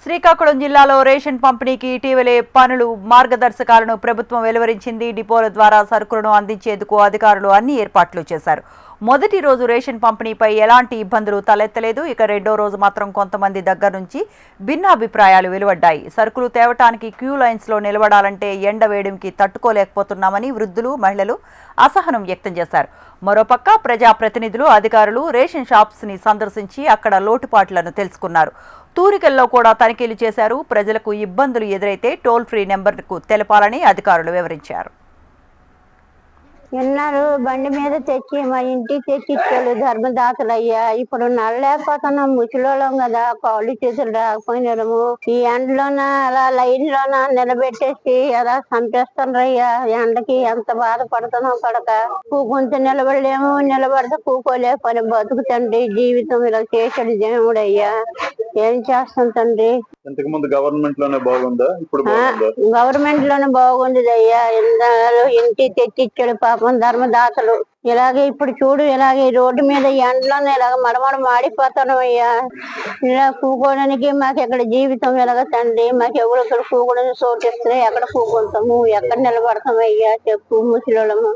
శ్రీకాకుళం జిల్లాలో రేషన్ పంపిణీకి ఇటీవలే పనులు మార్గదర్శకాలను ప్రభుత్వం వెలువరించింది. డిపోల ద్వారా సరుకులను అందించేందుకు అధికారులు అన్ని ఏర్పాట్లు చేశారు. మొదటి రోజు రేషన్ పంపిణీపై ఎలాంటి ఇబ్బందులు తలెత్తలేదు. ఇక రెండో రోజు మాత్రం కొంతమంది దగ్గర నుంచి భిన్నాభిప్రాయాలు వెలువడ్డాయి. సరుకులు తేవటానికి క్యూ లైన్స్ లో నిలబడాలంటే ఎండ వేడికి తట్టుకోలేకపోతున్నామని వృద్ధులు, మహిళలు అసహనం వ్యక్తం చేశారు. మరోపక్క ప్రజాప్రతినిధులు, అధికారులు రేషన్ షాప్స్ ని సందర్శించి అక్కడ లోటుపాట్లను తెలుసుకున్నారు. తూరికల్లో కూడా తనిఖీలు చేశారు. ప్రజలకు ఇబ్బందులు ఎదురైతే టోల్ ఫ్రీ నెంబర్కు తెలపాలని అధికారులు వివరించారు. విన్నారు, బండి మీద తెచ్చి మా ఇంటికి తెచ్చిచ్చాడు ధర్మదాతలు అయ్యా. ఇప్పుడు నడలేకపోతున్నాం, ముసలోళ్ళం కదా, కాళ్ళు చేతులు రాకపోయినాము. ఈ ఎండలోన అలా లైన్ లోన నిలబెట్టేసి అలా చంపేస్తున్నారయ్యా. ఎండకి ఎంత బాధపడుతున్నాం పడక. కూకుంటే నిలబడలేము, నిలబడితే కూకోలే పని బతుకుతండి. జీవితం ఇలా చేసాడు దేవుడు అయ్యా. ఏం చేస్తాం తండ్రి. ఇంతకు ముందు గవర్నమెంట్ లోనే బాగుందా? ఇప్పుడు గవర్నమెంట్ లోనే బాగుంది అయ్యా. ఇంటికి తెచ్చిచ్చాడు పాపం ధర్మదాతలు. ఇలాగే ఇప్పుడు చూడు, ఇలాగే రోడ్డు మీద ఎండలోనే ఇలాగ మడమడ మాడిపోతాను అయ్యా. ఇలా కూకోవడానికి మాకు ఎక్కడ జీవితం ఎలాగ తండ్రి. మాకు ఎవరు ఇక్కడ కూకోవడానికి చోటు ఇస్తే ఎక్కడ కూకుంటాము, ఎక్కడ నిలబడతాం అయ్యా చెప్పు ముసలోళ్ళము.